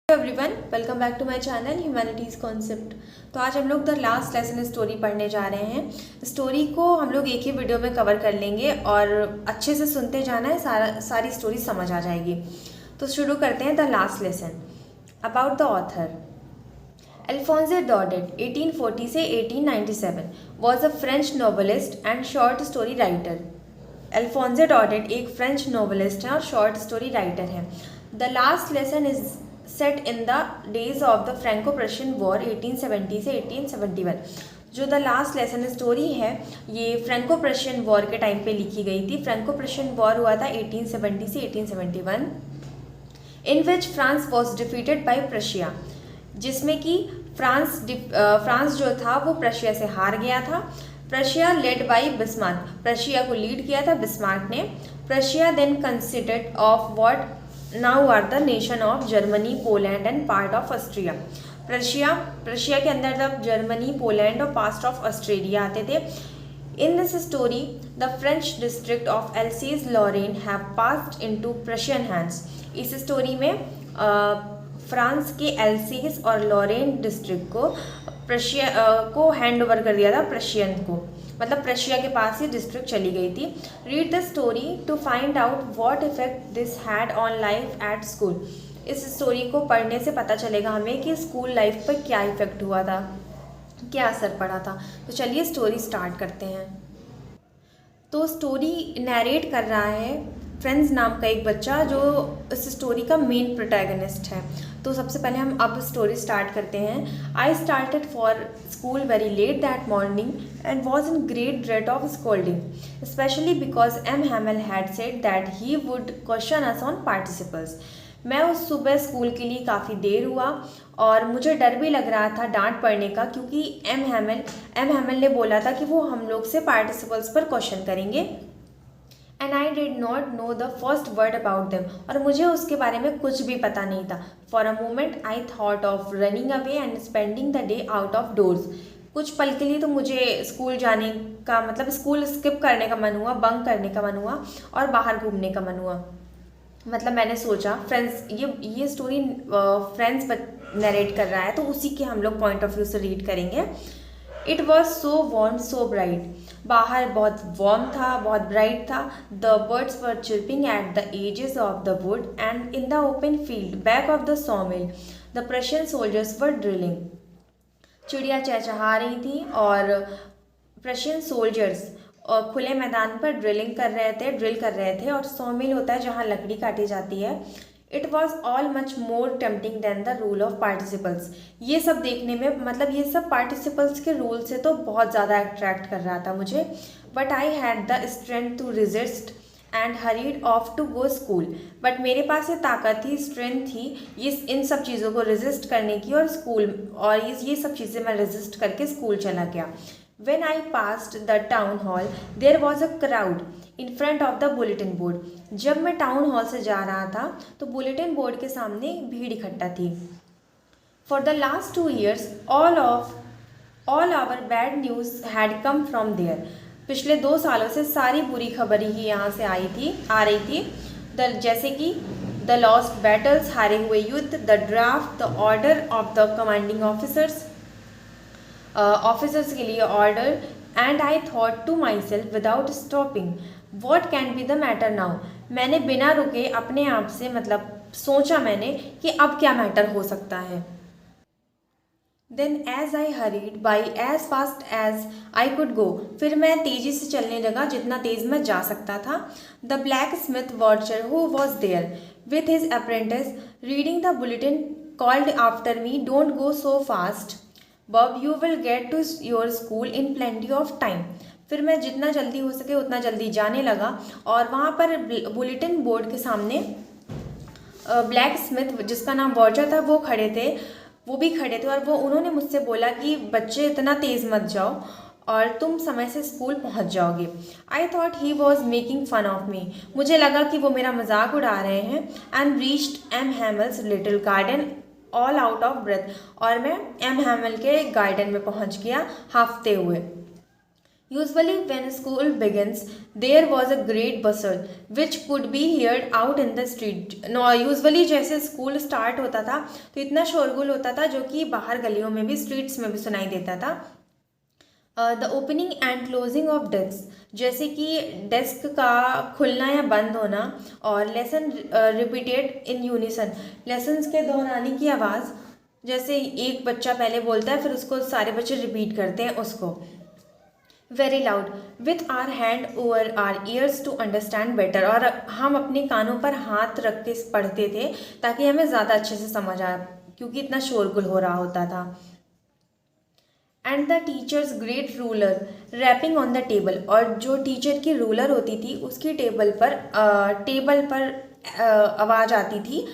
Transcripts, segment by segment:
Everyone, welcome back to my channel humanities concept. तो आज हम लोग द लास्ट लेसन स्टोरी पढ़ने जा रहे हैं। स्टोरी को हम लोग एक ही वीडियो में कवर कर लेंगे और अच्छे से सुनते जाना है, सारी स्टोरी समझ आ जाएगी। तो शुरू करते हैं the last lesson. About the author. Alphonse Daudet 1840 से 1897 was a French novelist and short story writer. Alphonse Daudet एक फ्रेंच नॉवलिस्ट हैं और शॉर्ट स्टोरी राइटर हैं। The last lesson is set in the days of the Franco Prussian war 1870 से 1871। जो the last lesson story है ये Franco Prussian war के time पे लिखी गई थी। फ्रैंको प्रशियन वॉर हुआ था 1870 से 1871, in which France was defeated by Prussia, जिसमें कि फ्रांस जो था वो प्रशिया से हार गया था। Prussia led by Bismarck, Prussia को लीड किया था बिस्मार्क ने। Prussia then considered of what now are the nation of Germany, Poland and part of Austria. Prussia के अंदर तब जर्मनी, पोलैंड और पार्ट ऑफ ऑस्ट्रेलिया आते थे। In this story the French district of Alsace Lorraine have passed into Prussian hands. इस story में France के Alsace और लॉरेन डिस्ट्रिक्ट को प्रशिया को हैंड ओवर कर दिया था प्रशियन को, मतलब प्रशिया के पास ही डिस्ट्रिक्ट चली गई थी। Read the story to find out what effect this had on life at school. इस स्टोरी को पढ़ने से पता चलेगा हमें कि स्कूल लाइफ पर क्या इफेक्ट हुआ था, क्या असर पड़ा था। तो चलिए स्टोरी स्टार्ट करते हैं। तो स्टोरी नैरेट कर रहा है फ्रेंड्स नाम का एक बच्चा जो इस स्टोरी का मेन प्रोटैगनिस्ट है। तो सबसे पहले हम अब स्टोरी स्टार्ट करते हैं। I started for school very late that morning and was in great dread of scolding, specially because M Hamel had said that he would question us on participles. मैं उस सुबह स्कूल के लिए काफ़ी देर हुआ और मुझे डर भी लग रहा था डांट पड़ने का, क्योंकि एम हैमल ने बोला था कि वो हम लोग से पार्टिसिपल्स पर क्वेश्चन करेंगे। And I did not know the first word about them, और मुझे उसके बारे में कुछ भी पता नहीं था। For a moment I thought of running away and spending the day out of doors. कुछ पल के लिए तो मुझे स्कूल जाने का, मतलब स्कूल स्किप करने का मन हुआ, बंक करने का मन हुआ और बाहर घूमने का मन हुआ। मतलब मैंने सोचा, फ्रेंड्स ये स्टोरी फ्रेंड्स नरेट कर रहा है तो उसी के हम लोग पॉइंट ऑफ व्यू से रीड करेंगे। It was so warm so bright, बाहर बहुत वार्म था, बहुत ब्राइट था। The birds were chirping at the edges of the wood and in the open field back of the sawmill the Prussian soldiers were drilling. चिड़िया चहचहा रही थी और प्रशियन सोल्जर्स खुले मैदान पर ड्रिल कर रहे थे और सॉमिल होता है जहाँ लकड़ी काटी जाती है। It was all much more tempting than the rule of participles. ये सब देखने में, मतलब ये सब पार्टिसिपल्स के रूल से तो बहुत ज़्यादा अट्रैक्ट कर रहा था मुझे। But I had the strength to resist and hurried off to go school. But मेरे पास ये ताकत थी, स्ट्रेंथ थी इन सब चीज़ों को रेजिस्ट करने की, और ये सब चीज़ें मैं रेजिस्ट करके स्कूल चला गया। When I passed the town hall, there was a crowd in front of the bulletin board. जब मैं टाउन हॉल से जा रहा था तो बुलेटिन बोर्ड के सामने भीड़ इकट्ठा थी। For the last 2 years, all our bad news had come from there. पिछले 2 सालों से सारी बुरी खबर ही यहाँ से आ रही थी। जैसे कि the lost battles, हारे हुए युद्ध, the draft, the order of the commanding officers, officers के लिए order. And I thought to myself without stopping what can be the matter now. मैंने बिना रुके अपने आप से, मतलब सोचा मैंने कि अब क्या मैटर हो सकता है। Then as I hurried by as fast as I could go, फिर मैं तेज़ी से चलने लगा जितना तेज़ मैं जा सकता था। The blacksmith Wachter who was there with his apprentice reading the bulletin called after me, don't go so fast bub, you will get to your school in plenty of time. फिर मैं जितना जल्दी हो सके उतना जल्दी जाने लगा और वहाँ पर बुलेटिन बोर्ड के सामने ब्लैक स्मिथ, जिसका नाम वॉचर था, वो भी खड़े थे और उन्होंने मुझसे बोला कि बच्चे इतना तेज़ मत जाओ और तुम समय से स्कूल पहुँच जाओगे। I thought he was making fun of me, मुझे लगा कि वो मेरा मजाक उड़ा रहे हैं। And reached M Hamel's little garden all out of breath, और मैं एम हैमल के गार्डन में पहुंच गया हाफते हुए। Usually when school begins, there was a great bustle which could be heard out in the street. No, usually जैसे school start होता था तो इतना शोरगुल होता था जो कि बाहर गलियों में भी, स्ट्रीट्स में भी सुनाई देता था. The opening and closing of desk, जैसे कि डेस्क का खुलना या बंद होना, और lesson repeated in unison, lessons के दोहराने की आवाज़, जैसे एक बच्चा पहले बोलता है फिर उसको सारे बच्चे रिपीट करते हैं उसको. Very loud with our hand over our ears to understand better, और हम अपने कानों पर हाथ रख के पढ़ते थे ताकि हमें ज़्यादा अच्छे से समझ आए क्योंकि इतना शोरगुल हो रहा होता था. And the teacher's great ruler rapping on the table, और जो टीचर की रूलर होती थी उसकी टेबल पर आवाज़ आती थी.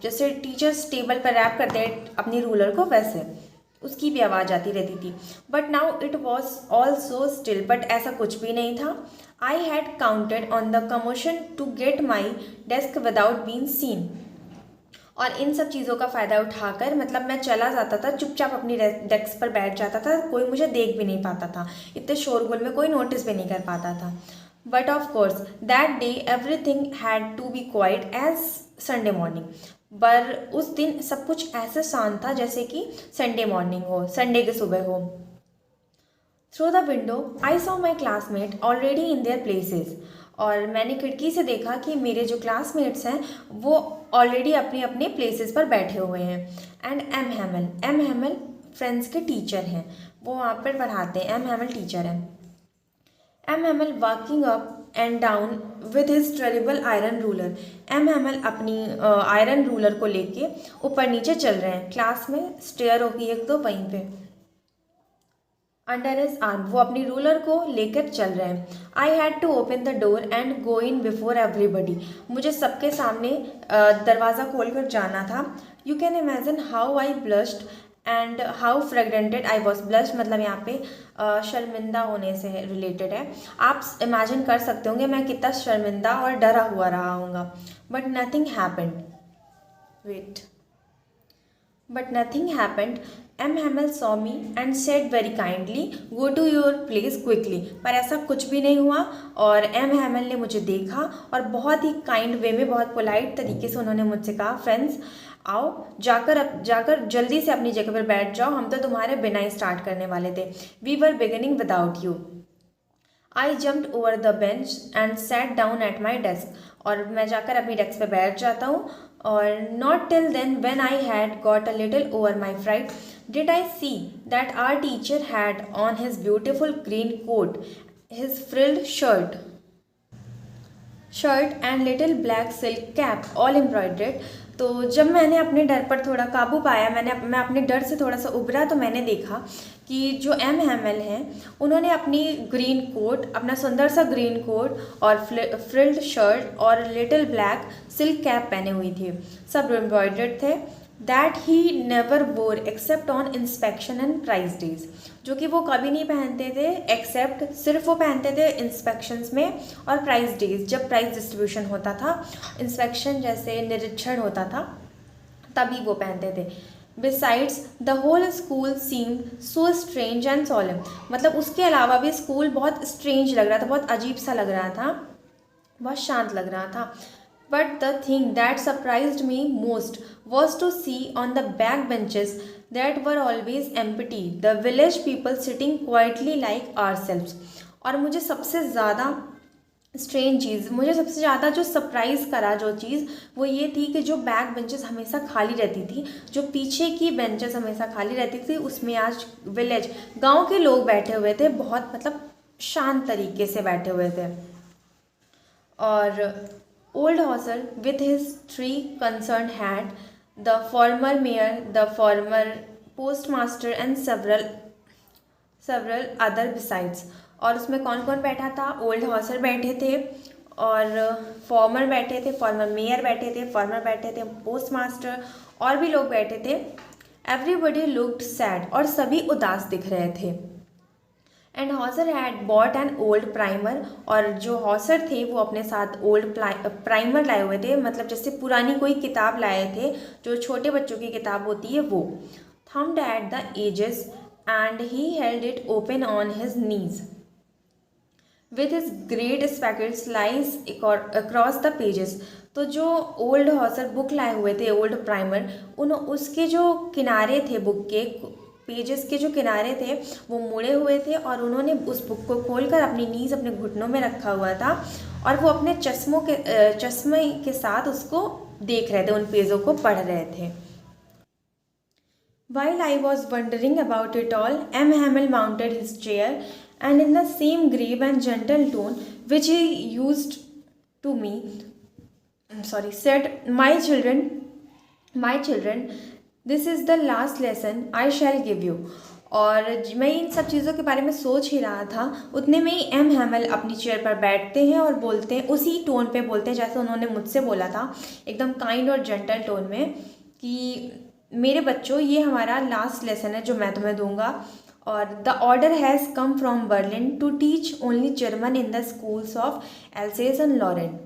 जैसे टीचर्स टेबल पर रैप करते हैं अपनी रूलर को, वैसे उसकी भी आवाज़ आती रहती थी. But now it was all so still, but ऐसा कुछ भी नहीं था. I had counted on the commotion to get my desk without being seen, और इन सब चीज़ों का फ़ायदा उठाकर मतलब मैं चला जाता था, चुपचाप अपनी डेस्क पर बैठ जाता था, कोई मुझे देख भी नहीं पाता था, इतने शोरगुल में कोई नोटिस भी नहीं कर पाता था. But of course that day everything had to be quiet as Sunday morning, पर उस दिन सब कुछ ऐसे शांत था जैसे कि संडे मॉर्निंग हो, संडे की सुबह हो. Through the window I saw my classmate already in their places, और मैंने खिड़की से देखा कि मेरे जो क्लासमेट्स हैं वो ऑलरेडी अपने अपने प्लेसेस पर बैठे हुए हैं. एंड एम हैमल फ्रेंड्स के टीचर हैं, वो वहाँ पर पढ़ाते हैं, एम हैमल टीचर हैं. M Hamel walking up and down with his terrible iron ruler, M Hamel अपनी आयरन रूलर को लेके ऊपर नीचे चल रहे हैं. क्लास में स्टेयर होगी एक तो वहीं पे. अंडर हिज आर्म, वो अपनी रूलर को लेकर चल रहे हैं. I had to open the door and go in before everybody, मुझे सबके सामने दरवाज़ा खोल कर जाना था. You can imagine how I blushed and how frightened I was. Blush मतलब यहाँ पे शर्मिंदा होने से रिलेटेड है. आप इमेजिन कर सकते होंगे मैं कितना शर्मिंदा और डरा हुआ रहा हूँगा. But nothing happened. M Hamel saw me and said very kindly go to your place quickly, पर ऐसा कुछ भी नहीं हुआ, और एम हैमल ने मुझे देखा और बहुत ही काइंड वे में, बहुत पोलाइट तरीके से उन्होंने मुझसे कहा, फ्रेंड्स आओ जाकर जल्दी से अपनी जगह पर बैठ जाओ, हम तो तुम्हारे बिना ही स्टार्ट करने वाले थे. We were beginning without you. I jumped over the bench and sat down at my desk, और मैं जाकर अपनी डेस्क पर बैठ जाता हूँ. और not till then when I had got a little over my fright did I see that our teacher had on his beautiful green coat, his frilled shirt and little black silk cap all embroidered. तो जब मैंने अपने डर पर थोड़ा काबू पाया, मैं अपने डर से थोड़ा सा उभरा, तो मैंने देखा कि जो एम हैमल हैं उन्होंने अपनी ग्रीन कोट, अपना सुंदर सा ग्रीन कोट और फ्रिल्ड शर्ट और लिटिल ब्लैक सिल्क कैप पहने हुई थी, सब एम्ब्रॉयडर्ड थे. That he never wore except on inspection and prize days, जो कि वो कभी नहीं पहनते थे एक्सेप्ट, सिर्फ वो पहनते थे इंस्पेक्शंस में और प्राइज डेज, जब प्राइज डिस्ट्रीब्यूशन होता था, इंस्पेक्शन जैसे निरीक्षण होता था तभी वो पहनते थे. Besides the whole school seemed so strange and solemn, मतलब उसके अलावा भी स्कूल बहुत स्ट्रेंज लग रहा था, बहुत अजीब सा लग रहा था, बहुत शांत लग रहा था. But the thing that surprised me most was to see on the back benches that were always empty the village people sitting quietly like ourselves. और मुझे सबसे ज़्यादा जो सरप्राइज़ करा जो चीज़ वो ये थी कि जो बैक बेंचेस हमेशा खाली रहती थी, जो पीछे की बेंचेस हमेशा खाली रहती थी, उसमें आज विलेज, गांव के लोग बैठे हुए थे, बहुत मतलब शांत तरीके से बैठे हुए थे. और old Hauser with his 3 concerned had the former mayor, the former postmaster and several other besides. और उसमें कौन कौन बैठा था? ओल्ड हॉसर बैठे थे, और फॉर्मर बैठे थे, फॉर्मर मेयर बैठे थे, फॉर्मर बैठे थे, पोस्ट मास्टर और भी लोग बैठे थे. एवरीबडी लुक्ड सैड, और सभी उदास दिख रहे थे. And Hauser had bought an old primer, और जो हॉसर थे वो अपने साथ ओल्ड प्राइमर लाए हुए थे, मतलब जैसे पुरानी कोई किताब लाए थे, जो छोटे बच्चों की किताब होती है वो. Thumbed at the edges and he held it open on his knees, with his great specs lies across the pages. तो जो ओल्ड हॉसर बुक लाए हुए थे, ओल्ड प्राइमर, उन उसके जो किनारे थे, बुक के पेजेस के जो किनारे थे वो मुड़े हुए थे, और उन्होंने उस बुक को खोलकर अपनी नीज अपने घुटनों में रखा हुआ था, और वो अपने चश्मे के साथ उसको देख रहे थे, उन पेजों को पढ़ रहे थे। While I was wondering about it all, M. Hamel mounted his chair and in the same grave and gentle tone which he used to me, said, my children, this is the last lesson I shall give you. और मैं इन सब चीज़ों के बारे में सोच ही रहा था, उतने में ही एम हैमल अपनी चेयर पर बैठते हैं और बोलते हैं, उसी टोन पे बोलते हैं जैसे उन्होंने मुझसे बोला था, एकदम काइंड और जेंटल टोन में, कि मेरे बच्चों, ये हमारा लास्ट लेसन है जो मैं तुम्हें दूंगा, और the order has come from Berlin to teach only German in the schools of Alsace and Lorraine.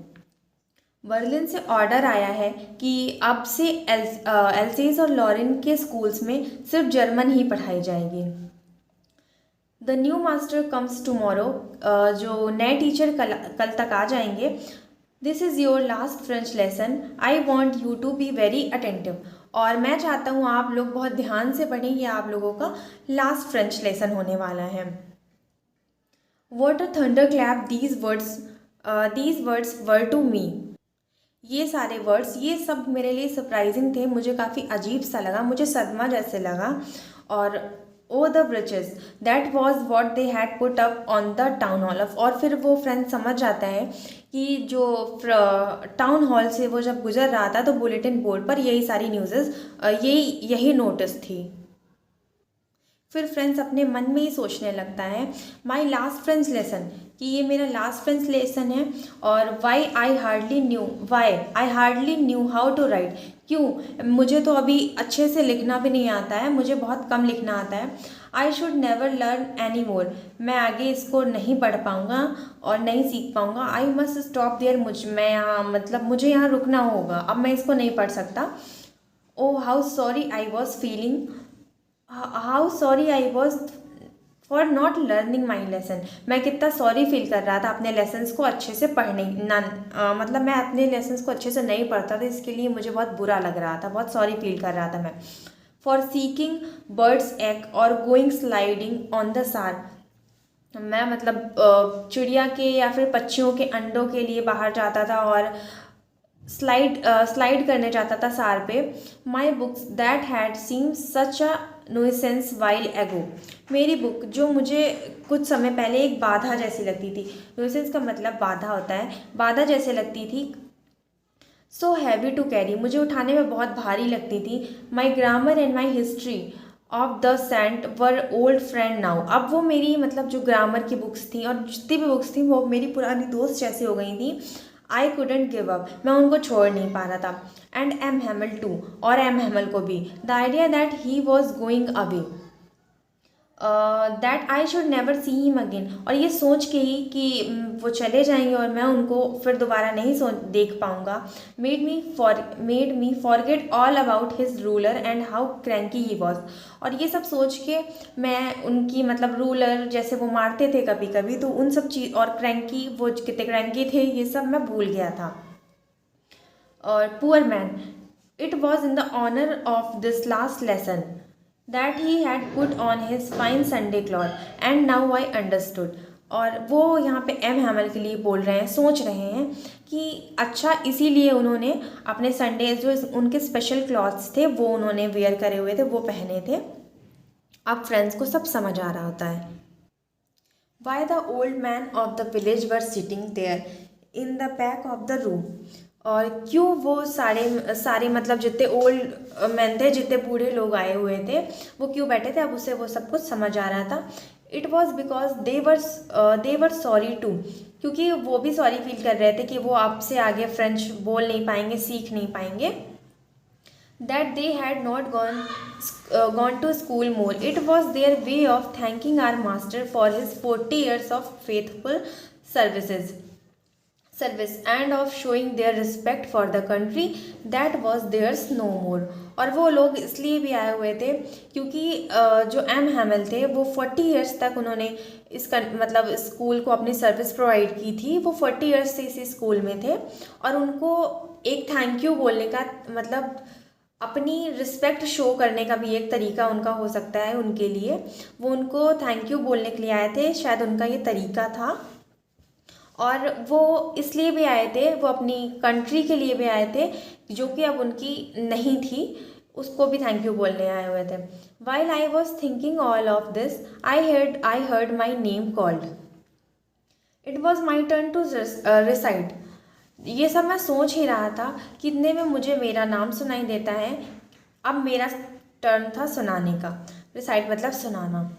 Berlin से ऑर्डर आया है कि अब से एल्सेस और लॉरेन के स्कूल्स में सिर्फ जर्मन ही पढ़ाई जाएगी। The new master comes tomorrow, जो नए टीचर कल तक आ जाएंगे। This is your last French lesson, I want you to be very attentive. और मैं चाहता हूँ आप लोग बहुत ध्यान से पढ़ें, ये आप लोगों का लास्ट फ्रेंच लेसन होने वाला है। What a thunderclap these words were to me. ये सारे वर्ड्स, ये सब मेरे लिए सरप्राइजिंग थे, मुझे काफ़ी अजीब सा लगा, मुझे सदमा जैसे लगा। और oh the breeches, that was what they had put up on the town hall off. और फिर वो फ्रेंड समझ जाता है कि जो टाउन हॉल से वो जब गुजर रहा था तो बुलेटिन बोर्ड पर यही सारी न्यूज़ेस, यही नोटिस थी। फिर फ्रेंड्स अपने मन में ही सोचने लगता है, माई लास्ट फ्रेंड्स लेसन, कि ये मेरा लास्ट फ्रेंड्स लेसन है। और why I hardly knew how to write, क्यों मुझे तो अभी अच्छे से लिखना भी नहीं आता है, मुझे बहुत कम लिखना आता है। I should never learn any more, मैं आगे इसको नहीं पढ़ पाऊँगा और नहीं सीख पाऊँगा। आई मस्ट स्टॉप देयर, मुझे यहाँ रुकना होगा, अब मैं इसको नहीं पढ़ सकता। Oh how sorry I was feeling, how sorry I was for not learning my lesson. मैं कितना सॉरी फील कर रहा था अपने लेसन्स को अच्छे से पढ़ने मैं अपने लेसन्स को अच्छे से नहीं पढ़ता था, इसके लिए मुझे बहुत बुरा लग रहा था, बहुत सॉरी फील कर रहा था मैं। फॉर सीकिंग बर्ड्स एग और गोइंग स्लाइडिंग ऑन द सार, मैं चिड़िया के या फिर पक्षियों के अंडों के लिए बाहर जाता था और स्लाइड करने जाता था सार पे। My books that had seem such a nuisance while ago, मेरी बुक जो मुझे कुछ समय पहले एक बाधा जैसी लगती थी, नुइसेंस का मतलब बाधा होता है, बाधा जैसे लगती थी। सो हैवी टू कैरी, मुझे उठाने में बहुत भारी लगती थी। My grammar and my history of the saint were old friend now, अब वो मेरी जो ग्रामर की बुक्स थी और जितनी भी बुक्स थी वो मेरी पुरानी दोस्त जैसी हो गई थी। आई couldn't गिव अप, मैं उनको छोड़ नहीं पा रहा था। एंड एम हैमल टू, और एम हैमल को भी। The idea that he was going away, that I should never see him again, और ये सोच के ही कि वो चले जाएंगे और मैं उनको फिर दोबारा नहीं देख पाऊँगा। Made me forget all about his ruler and how cranky he was, और ये सब सोच के मैं उनकी रूलर जैसे वो मारते थे कभी कभी, तो उन सब चीज़, और क्रैंकी, वो कितने क्रैंकी थे, ये सब मैं भूल गया था। और poor man, it was in the honour of this last lesson that he had put on his fine Sunday cloth and now I understood। और वो यहाँ पे एम हैमल के लिए बोल रहे हैं, सोच रहे हैं कि अच्छा इसीलिए उन्होंने अपने संडे जो उनके स्पेशल क्लॉथ्स थे वो उन्होंने वेयर करे हुए थे, वो पहने थे। अब फ्रेंड्स को सब समझ आ रहा होता है। Why the old man of the village were sitting there in the back of the room, और क्यों वो सारे जितने ओल्ड मैन थे, जितने बूढ़े लोग आए हुए थे, वो क्यों बैठे थे, अब उसे वो सब कुछ समझ आ रहा था। It was because they were sorry too, क्योंकि वो भी सॉरी फील कर रहे थे कि वो आपसे आगे फ्रेंच बोल नहीं पाएंगे, सीख नहीं पाएंगे। That they had not gone to school more, it was their way of thanking our master for his 40 years of faithful services. Service and of showing their respect for the country that was theirs no more. और वो लोग इसलिए भी आए हुए थे क्योंकि जो एम हैमिल थे वो 40 ईयर्स तक उन्होंने मतलब स्कूल को अपनी सर्विस प्रोवाइड की थी। वो 40 ईयर्स से इसी स्कूल में थे और उनको एक थैंक यू बोलने का मतलब अपनी रिस्पेक्ट शो करने का भी एक तरीका उनका हो सकता है उनके लिए। वो उनको थैंक यू बोलने के लिए आए थे, शायद उनका ये तरीका था। और वो इसलिए भी आए थे, वो अपनी कंट्री के लिए भी आए थे जो कि अब उनकी नहीं थी, उसको भी थैंक यू बोलने आए हुए थे। While I was thinking all of this I heard my name called. It was my turn to recite. ये सब मैं सोच ही रहा था कि इतने में मुझे मेरा नाम सुनाई देता है। अब मेरा टर्न था सुनाने का। रिसाइट मतलब सुनाना।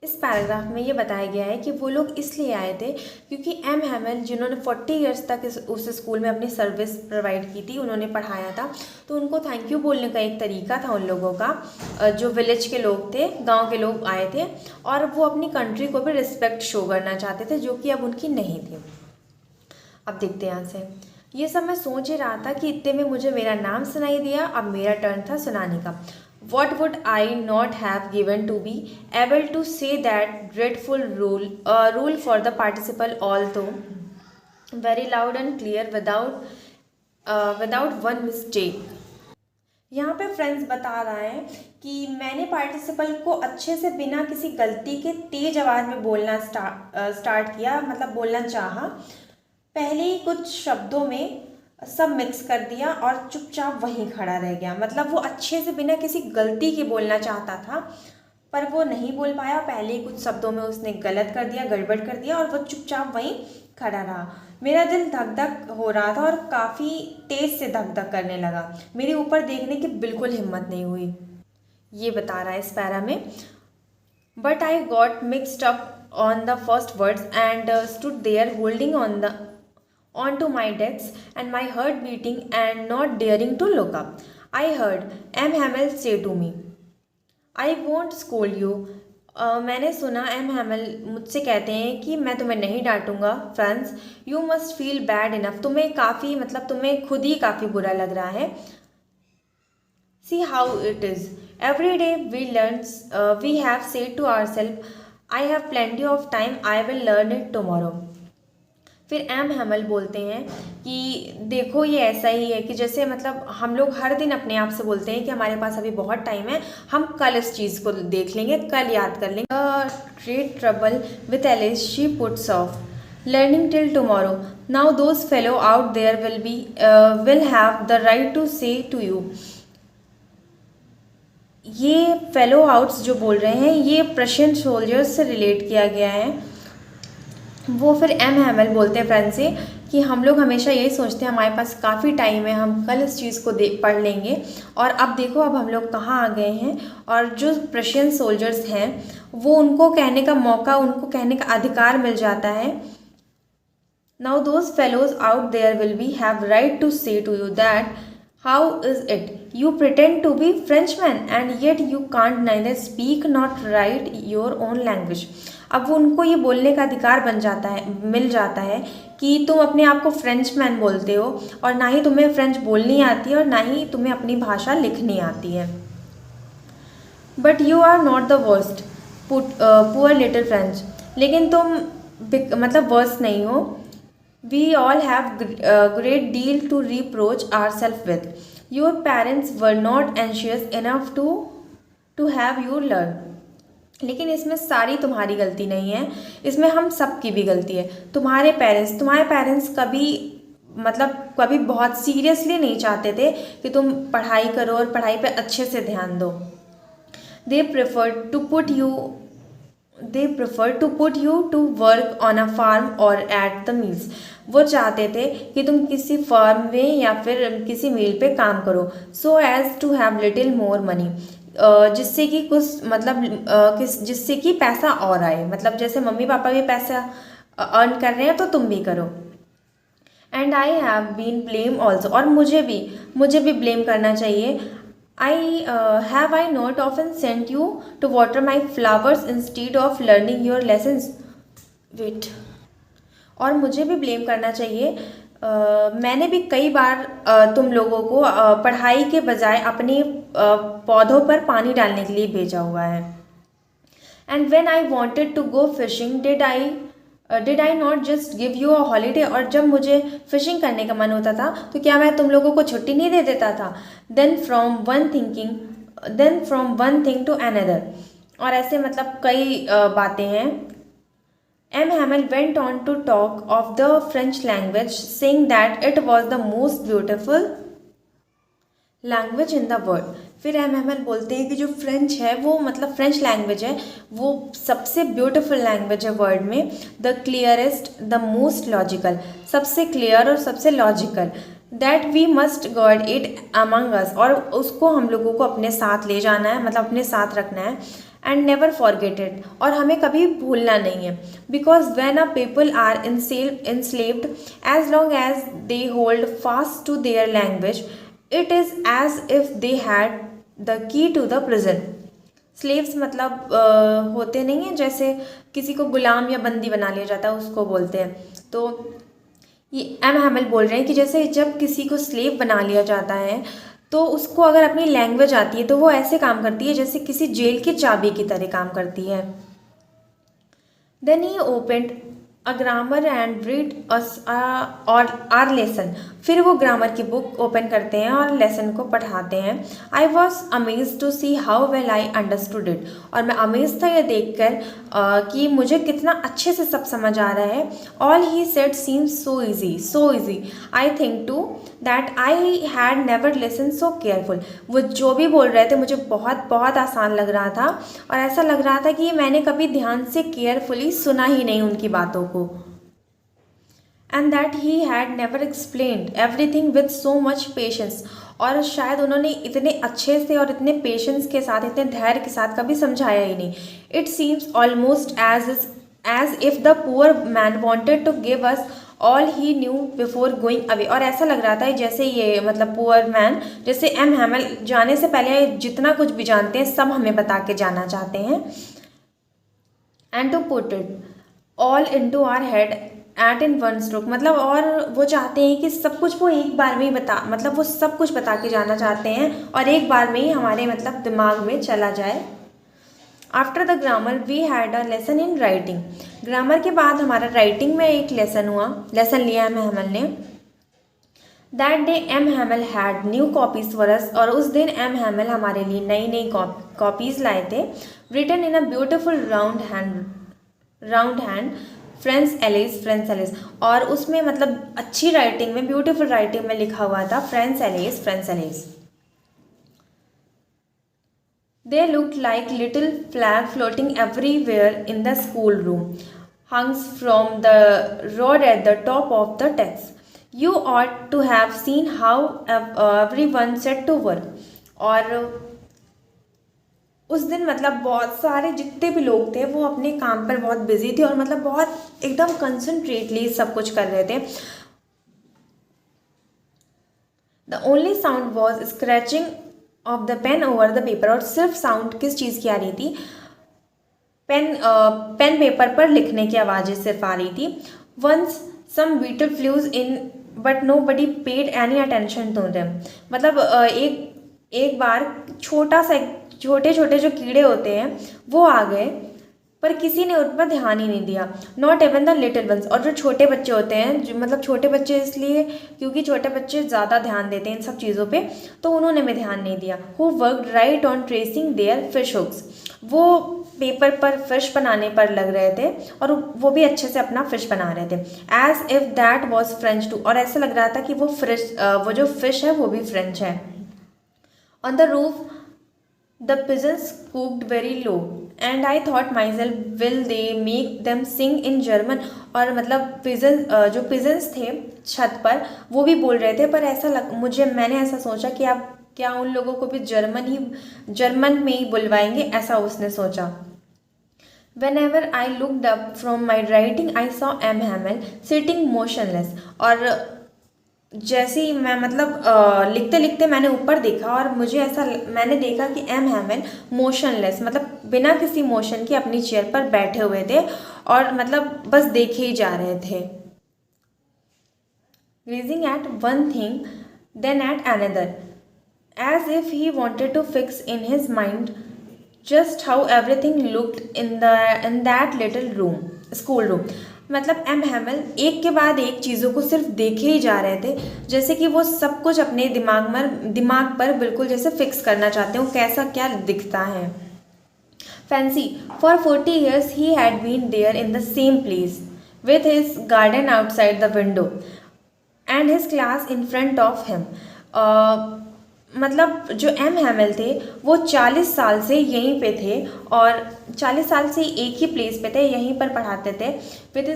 इस पैराग्राफ में ये बताया गया है कि वो लोग इसलिए आए थे क्योंकि एम हैमिल जिन्होंने 40 इयर्स तक उस स्कूल में अपनी सर्विस प्रोवाइड की थी, उन्होंने पढ़ाया था, तो उनको थैंक यू बोलने का एक तरीका था उन लोगों का। जो विलेज के लोग थे, गांव के लोग आए थे और वो अपनी कंट्री को भी रिस्पेक्ट शो करना चाहते थे जो कि अब उनकी नहीं थी। अब देखते हैं यहाँ से। ये सब मैं सोच ही रहा था कि इतने में मुझे मेरा नाम सुनाई दिया, अब मेरा टर्न था सुनाने का। What would I not have given to be able to say that dreadful rule for the participle, although very loud and clear without one mistake। यहाँ पे फ्रेंड्स बता रहा है कि मैंने पार्टिसिपल को अच्छे से बिना किसी गलती के तेज आवाज़ में बोलना स्टार्ट किया, मतलब बोलना चाहा। पहले ही कुछ शब्दों में सब मिक्स कर दिया और चुपचाप वहीं खड़ा रह गया। मतलब वो अच्छे से बिना किसी गलती के बोलना चाहता था पर वो नहीं बोल पाया। पहले ही कुछ शब्दों में उसने गलत कर दिया, गड़बड़ कर दिया और वो चुपचाप वहीं खड़ा रहा। मेरा दिल धक धक हो रहा था और काफ़ी तेज़ से धक धक करने लगा। मेरे ऊपर देखने की बिल्कुल हिम्मत नहीं हुई, ये बता रहा है इस पैरा में। But I got mixed up on the first words and stood there holding onto my desk and my heart beating and not daring to look up. I heard M. Hamill say to me, I won't scold you. मैंने सुना M हैमिल मुझसे कहते हैं कि मैं तुम्हें नहीं डांटूंगा। Franz, you must feel bad enough. तुम्हें काफ़ी मतलब तुम्हें खुद ही काफ़ी बुरा लग रहा है। See how it is every day we have said to our self I have plenty of time, I will learn it tomorrow. फिर एम हैमिल बोलते हैं कि देखो ये ऐसा ही है कि जैसे मतलब हम लोग हर दिन अपने आप से बोलते हैं कि हमारे पास अभी बहुत टाइम है, हम कल इस चीज़ को देख लेंगे, कल याद कर लेंगे। Great trouble with Alsace she puts off learning till tomorrow. Now those fellow out there will have the right to say to you. ये फेलो आउट्स जो बोल रहे हैं ये प्रशियन सोल्जर्स से रिलेट किया गया है। वो फिर एम हैमिल बोलते हैं फ्रेंड्स से कि हम लोग हमेशा यही सोचते हैं हमारे पास काफ़ी टाइम है, हम कल इस चीज़ को पढ़ लेंगे। और अब देखो अब हम लोग कहाँ आ गए हैं। और जो प्रशियन सोल्जर्स हैं वो उनको कहने का मौका, उनको कहने का अधिकार मिल जाता है। Now those fellows out there will be have right to say to you that how is it you pretend to be Frenchman and yet you can't neither speak not write your own language. अब वो उनको ये बोलने का अधिकार मिल जाता है कि तुम अपने आप को फ्रेंच मैन बोलते हो और ना ही तुम्हें फ्रेंच बोलनी आती है और ना ही तुम्हें अपनी भाषा लिखनी आती है। But you are not the worst poor little French. लेकिन तुम मतलब वर्स्ट नहीं हो। We all have great deal to reproach our self with. Your parents were not anxious enough to have you learn. लेकिन इसमें सारी तुम्हारी गलती नहीं है, इसमें हम सब की भी गलती है। तुम्हारे पेरेंट्स कभी बहुत सीरियसली नहीं चाहते थे कि तुम पढ़ाई करो और पढ़ाई पे अच्छे से ध्यान दो। They prefer to put you to work on a farm और एट द मिल्स। वो चाहते थे कि तुम किसी फार्म में या फिर किसी मिल पे काम करो, so as to have little more money. जिससे कि जिससे कि पैसा और आए, मतलब जैसे मम्मी पापा भी पैसा अर्न कर रहे हैं तो तुम भी करो। And I have been blame also. और मुझे भी ब्लेम करना चाहिए। Have I not often sent you to water my flowers instead of learning your lessons. वेट और मुझे भी ब्लेम करना चाहिए। मैंने भी कई बार तुम लोगों को पढ़ाई के बजाय अपने पौधों पर पानी डालने के लिए भेजा हुआ है। And when I wanted to go fishing did I not just give you a holiday, और जब मुझे फिशिंग करने का मन होता था तो क्या मैं तुम लोगों को छुट्टी नहीं दे देता था। Then from one thing to another, और ऐसे मतलब कई बातें हैं। M. Hamel went on to talk of the French language, saying that it was the most beautiful language in the world. फिर एम हैमल बोलते हैं कि जो फ्रेंच है वो मतलब फ्रेंच लैंग्वेज है वो सबसे ब्यूटीफुल लैंग्वेज है वर्ल्ड में। The clearest, the most logical, सबसे क्लियर और सबसे logical. That we must guard it among us, और उसको हम लोगों को अपने साथ ले जाना है, मतलब अपने साथ रखना है। एंड नेवर फॉरगेट इट, और हमें कभी भूलना नहीं है। Because when a people are enslaved, as long as they hold fast to their language, it is as if they had the key to the prison. Slaves मतलब होते नहीं हैं, जैसे किसी को गुलाम या बंदी बना लिया जाता है उसको बोलते हैं। तो ये एम हैमल बोल रहे हैं कि जैसे जब किसी को स्लेव बना लिया जाता है तो उसको अगर अपनी लैंग्वेज आती है तो वो ऐसे काम करती है जैसे किसी जेल की चाबी की तरह काम करती है। Then he opened a grammar and read और आर लेसन। फिर वो ग्रामर की बुक ओपन करते हैं और लेसन को पढ़ाते हैं। I was amaze to see how well I understood it, और मैं अमेज था ये देखकर कि मुझे कितना अच्छे से सब समझ आ रहा है। All he said seems so easy I think too that I had never listen so careful. वो जो भी बोल रहे थे मुझे बहुत बहुत आसान लग रहा था, और ऐसा लग रहा था कि मैंने कभी ध्यान से केयरफुली सुना ही नहीं उनकी बातों को। And that he had never explained everything with so much patience, और शायद उन्होंने इतने अच्छे से और इतने पेशेंस के साथ, इतने धैर्य के साथ कभी समझाया ही नहीं। It seems almost as if the poor man wanted to give us all he knew before going away, और ऐसा लग रहा था जैसे ये मतलब पुअर मैन, जैसे एम हैमल जाने से पहले जितना कुछ भी जानते हैं सब हमें बता के जाना चाहते हैं। And to put it all into our head at in one stroke, मतलब और वो चाहते हैं कि सब कुछ वो एक बार में ही मतलब वो सब कुछ बता के जाना चाहते हैं और एक बार में ही हमारे मतलब दिमाग में चला जाए। After the grammar we had a lesson in writing. Grammar के बाद हमारा राइटिंग में एक लेसन लिया एम हैमल ने। That day M Hamel had new copies for us, और उस दिन एम हैमल हमारे लिए नई नई कॉपीज लाए थे। Written in a beautiful round hand France Alsace, और उसमें मतलब अच्छी राइटिंग में, ब्यूटीफुल राइटिंग में लिखा हुआ था फ्रेंस Alice. They looked like little flag floating everywhere in the schoolroom, hung from the rod at the top of the desk. You ought to have seen how everyone set to work. और उस दिन मतलब बहुत सारे जितने भी लोग थे वो अपने काम पर बहुत बिजी थे और मतलब बहुत एकदम कंसंट्रेटली सब कुछ कर रहे थे। The only sound was scratching of the pen over the paper, और सिर्फ साउंड किस चीज़ की आ रही थी, पेन पेपर पर लिखने की आवाज़ें सिर्फ आ रही थी। Once some beetle flew in but nobody paid any attention to them, मतलब एक बार छोटे छोटे जो कीड़े होते हैं वो आ गए पर किसी ने उन पर ध्यान ही नहीं दिया। Not even the little ones, और जो छोटे बच्चे होते हैं, जो मतलब छोटे बच्चे इसलिए क्योंकि छोटे बच्चे ज़्यादा ध्यान देते हैं इन सब चीज़ों पे, तो उन्होंने भी ध्यान नहीं दिया। Who worked right on tracing their fish hooks, वो पेपर पर फिश बनाने पर लग रहे थे और वो भी अच्छे से अपना फिश बना रहे थे। As if that was French too, और ऐसा लग रहा था कि वो जो फिश है वो भी फ्रेंच है। On the roof the pigeons cooked very low and I thought myself will they make them sing in German, और मतलब जो pigeons थे छत पर वो भी बोल रहे थे, पर मैंने ऐसा सोचा कि आप क्या उन लोगों को भी जर्मन में ही बुलवाएंगे, ऐसा उसने सोचा। Whenever I looked up from my writing I saw M. Hamel sitting motionless, और जैसे ही मैं मतलब लिखते लिखते मैंने ऊपर देखा और मैंने देखा कि एम हैमल मोशनलेस, मतलब बिना किसी मोशन के अपनी चेयर पर बैठे हुए थे और मतलब बस देखे ही जा रहे थे। gazing at one thing, then at another, as if he wanted to fix in his mind just how everything looked in that little room, school room. मतलब एम हैमल एक के बाद एक चीज़ों को सिर्फ देखे ही जा रहे थे, जैसे कि वो सब कुछ अपने दिमाग पर बिल्कुल जैसे फिक्स करना चाहते हो कैसा क्या दिखता है. Fancy, for 40 years he had been there in the same place, with his garden outside the window and his class in front of him. मतलब जो एम हैमल थे वो 40 साल से यहीं पे थे और 40 साल से एक ही प्लेस पे थे, यहीं पर पढ़ाते थे. With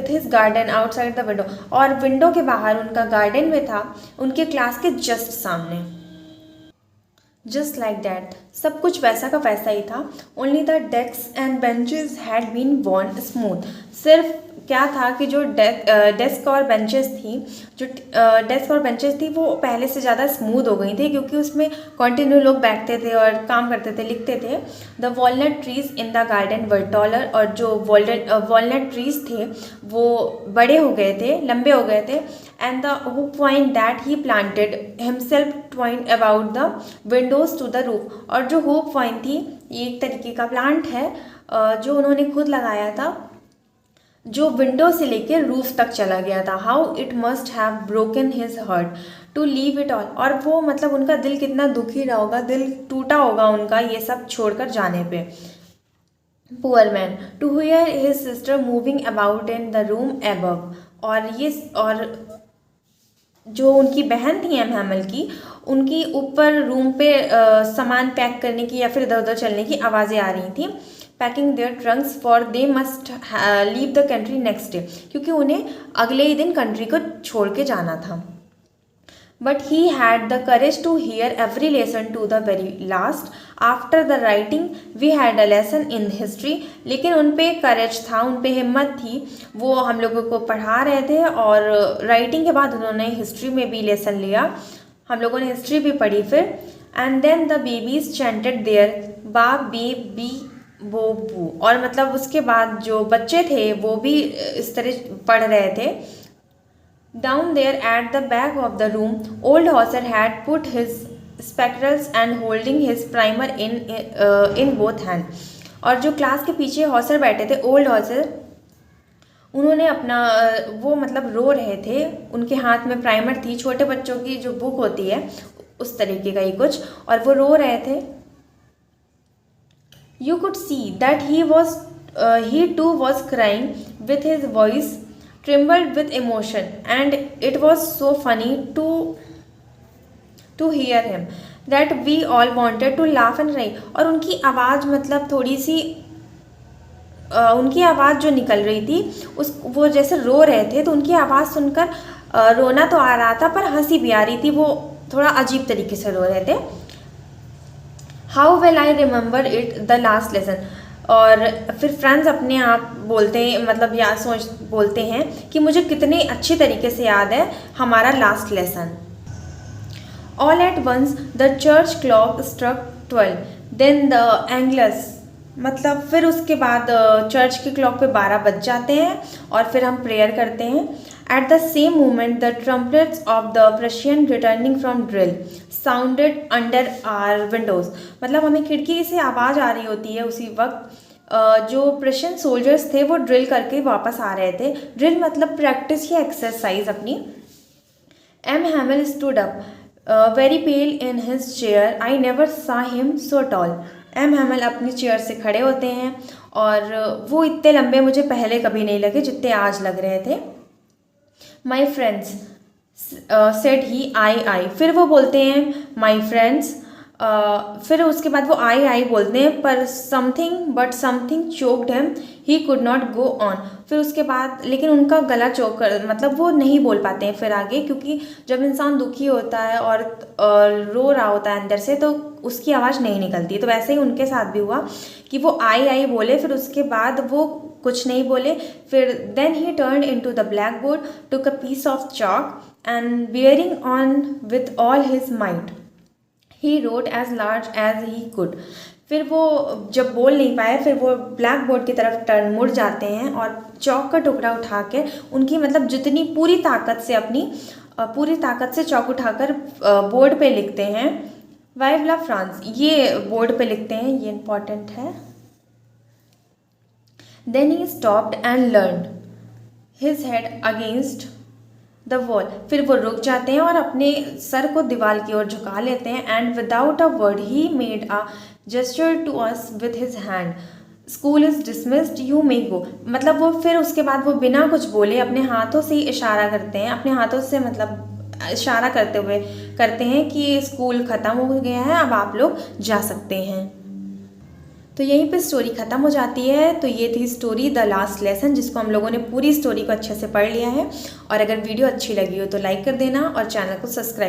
his garden outside the window, और विंडो के बाहर उनका गार्डन में था, उनके क्लास के जस्ट सामने. जस्ट लाइक दैट, सब कुछ वैसा का वैसा ही था. Only the desk and benches had been worn smooth. सिर्फ क्या था कि जो डेस्क और बेंचेस थी वो पहले से ज़्यादा स्मूथ हो गई थी, क्योंकि उसमें कंटिन्यू लोग बैठते थे और काम करते थे, लिखते थे. The walnut trees in the garden were taller, और जो वॉलनट ट्रीज थे वो बड़े हो गए थे, लंबे हो गए थे. And the hoop vine that he planted himself twined about the windows to the roof. और जो hoop vine थी ये एक तरीके का प्लांट है जो उन्होंने खुद लगाया था, जो विंडो से लेकर रूफ तक चला गया था. How it must have broken his heart to leave it all. और वो मतलब उनका दिल कितना दुखी रहा होगा, दिल टूटा होगा उनका ये सब छोड़कर जाने पे. Poor man to hear his sister moving about in the room above. और जो उनकी बहन थी एम हैमल की, उनकी ऊपर रूम पे सामान पैक करने की या फिर इधर उधर चलने की आवाज़ें आ रही थी. Packing their trunks for they must leave the country next day, क्योंकि उन्हें अगले ही दिन कंट्री को छोड़ के जाना था. But he had the courage to hear every lesson to the very last. After the writing we had a lesson in history. लेकिन उन पे करेज था, उन पे हिम्मत थी, वो हम लोगों को पढ़ा रहे थे और राइटिंग के बाद उन्होंने हिस्ट्री में भी लेसन लिया. हम लोगों ने हिस्ट्री भी पढ़ी फिर. And then the babies chanted their ba be B बो बू. और मतलब उसके बाद जो बच्चे थे वो भी इस तरह पढ़ रहे थे. Down there at the back of the room, old Hauser had put his spectacles and holding his primer in both hand. और जो क्लास के पीछे हॉसर बैठे थे, ओल्ड हॉसर, उन्होंने अपना वो मतलब रो रहे थे, उनके हाथ में प्राइमर थी, छोटे बच्चों की जो बुक होती है उस तरीके का ही कुछ, और वो रो रहे थे. You could see that he too was crying, with his voice trembled with emotion, and it was so funny to hear him that we all wanted to laugh and cry. और उनकी आवाज़ मतलब थोड़ी सी उनकी आवाज़ जो निकल रही थी वो जैसे रो रहे थे, तो उनकी आवाज़ सुनकर रोना तो आ रहा था पर हंसी भी आ रही थी. वो थोड़ा अजीब तरीके से रो रहे थे. How well I remember it the last lesson. और फिर फ्रेंड्स अपने आप बोलते हैं, मतलब बोलते हैं कि मुझे कितने अच्छे तरीके से याद है हमारा last lesson. All at once the church clock struck 12, then the angels. मतलब फिर उसके बाद चर्च की क्लॉक पे 12 बज जाते हैं और फिर हम प्रेयर करते हैं. At the same moment the trumpets of the Prussian returning from drill sounded under our windows. मतलब हमें खिड़की से आवाज़ आ रही होती है उसी वक्त जो प्रशियन सोल्जर्स थे वो ड्रिल करके वापस आ रहे थे. ड्रिल मतलब प्रैक्टिस या एक्सरसाइज अपनी. M Hamel stood up very pale in his chair. I never saw him so tall. M Hamel अपनी चेयर से खड़े होते हैं और वो इतने लंबे मुझे पहले कभी नहीं लगे जितने आज लग रहे थे. माई फ्रेंड्स सेड ही आई. फिर वो बोलते हैं माई फ्रेंड्स. फिर उसके बाद वो आई बोलते हैं पर something choked him. He could not go on. फिर उसके बाद लेकिन उनका गला चोक कर मतलब वो नहीं बोल पाते हैं फिर आगे, क्योंकि जब इंसान दुखी होता है और रो रहा होता है अंदर से तो उसकी आवाज़ नहीं निकलती. तो वैसे ही उनके साथ भी हुआ कि वो आई बोले, फिर उसके बाद वो कुछ नहीं बोले. फिर then he turn into the blackboard, took a piece of chalk and bearing on with all his might he wrote as large as he could. फिर वो जब बोल नहीं पाए, फिर वो ब्लैक बोर्ड की तरफ टर्न मुड़ जाते हैं और चौक का टुकड़ा उठा के उनकी मतलब जितनी पूरी ताकत से चौक उठाकर बोर्ड पे लिखते हैं वाइव ला फ्रांस, ये बोर्ड पे लिखते हैं, ये इम्पॉर्टेंट है। Then he stopped and learn his head against the wall, फिर वो रुक जाते हैं और अपने सर को दीवार की ओर झुका लेते हैं। And without a word he made a gesture to us with his hand, school is dismissed, you may go. मतलब वो फिर उसके बाद वो बिना कुछ बोले अपने हाथों से ही इशारा करते हैं, अपने हाथों से मतलब इशारा करते हुए करते हैं कि स्कूल ख़त्म हो गया है, अब आप लोग जा सकते हैं। तो यहीं पे स्टोरी ख़त्म हो जाती है। तो ये थी स्टोरी द लास्ट लेसन, जिसको हम लोगों ने पूरी स्टोरी को अच्छे से पढ़ लिया है। और अगर वीडियो अच्छी लगी हो तो लाइक कर देना और चैनल को सब्सक्राइब